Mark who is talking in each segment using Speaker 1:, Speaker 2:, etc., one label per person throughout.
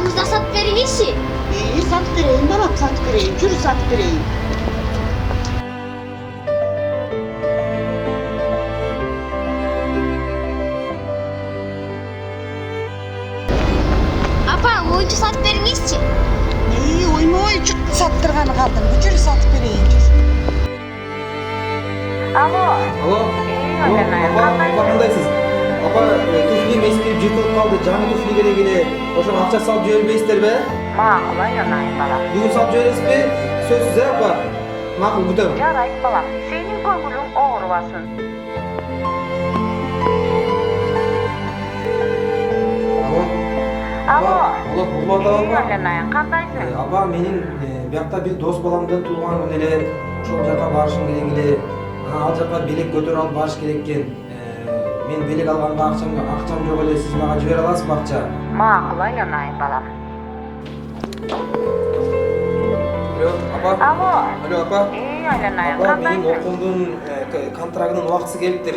Speaker 1: Apamızda sat veriniz.
Speaker 2: İyi sat vereyim balam sat vereyim. Yürü sat vereyim.
Speaker 1: Apa oyuncu sat veriniz.
Speaker 2: İyi oyma oyuncuk sattırganı kaldım. Yürü sat vereyim.
Speaker 3: Alo.
Speaker 4: Alo. Apa kandaysiz? Apa tuflim eskirip jırtılıp kaldı. Жаңы туфли керек эле. Ошого акча салып жибербейсиздер бе?
Speaker 3: Макул айнайын балам.
Speaker 4: Бүгүн салып жибересизби? Сөзсүз апа. Макул күтөм.
Speaker 3: Жарайт балам. Сенин көңүлүң оорубасын.
Speaker 4: Ало.
Speaker 3: Ало.
Speaker 4: Ало, булбата апа.
Speaker 3: Айнайын кандайсың?
Speaker 4: Апа, менин биякта бир дос баламдын туулган күнү эле. Ошол жака барышым керек эле. Ал жака белек көтөрүп алып барыш керек экен. Мен белек алганга акчам жок эле. Сиз мага жибере аласызбы акча?
Speaker 3: Макул айнайын балам.
Speaker 4: Алло, апа.
Speaker 3: Ало.
Speaker 4: Алло, апа.
Speaker 3: Айнайын
Speaker 4: Апа, менин
Speaker 3: кандайсың?
Speaker 4: окуумдун контрактынын убактысы келиптир.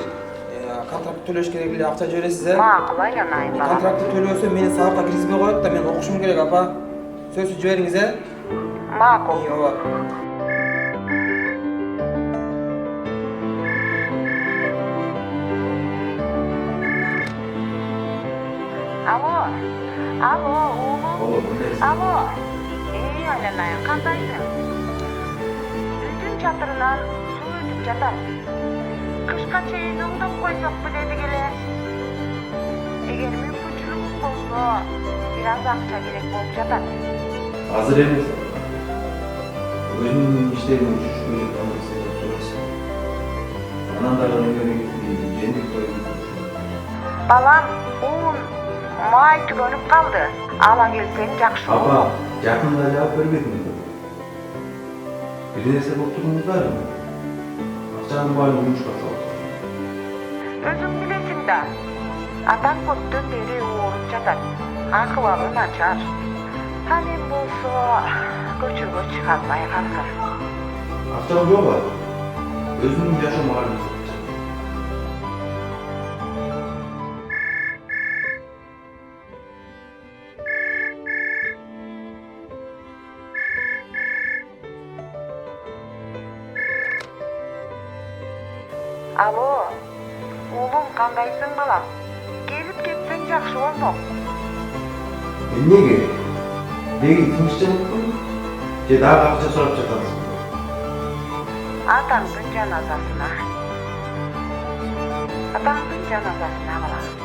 Speaker 4: Контрактты төлөш керек эле, акча жибересиз, э?
Speaker 3: Макул айнайын балам.
Speaker 4: Контрактты төлөсө мени сабакка киргизбей коет да, мен окушум керек, апа. Сөзсүз жибериңиз, э?
Speaker 3: Макул.
Speaker 4: Ооба.
Speaker 3: Alo. Alo, oğlum. Alo. Aylanayın, kandayсың? Үйдүн чатырынан суу өтүп жатат. Кышка чейин оңдоп койсок деле эле. Эгер мүмкүнчүлүгүң болсо, бир аз акча керек болуп жатат.
Speaker 5: Азыр эмес. Өзүнүн иштерин жүрүшкө жаткан сурайсың. Анан дагы эмгеге жеңип коюп.
Speaker 3: Балам, уун май түгөнүп калды. Ала келсең жакшы
Speaker 5: Апа,
Speaker 3: болот.
Speaker 5: жакында жаап бербедиңби? Бир нерсе болуп турдуңуздарбы? Акчанын баарын жумушка салып.
Speaker 3: Өзүң билесиң да. Атаң көптөн бери ооруп жатат. Акыбалы начар. Ал эми болсо көчөгө чыга албай калган.
Speaker 5: Акчам жокпу? Өзүнүн жашамаган.
Speaker 3: Ало, уулум кандайсың балам? Келип кетсең жакшы болмок.
Speaker 5: Эмнеге? Неге тынччылыкпы? Же дагы акча сурап жатасызбы?
Speaker 3: Атаңдын жаназасына балам.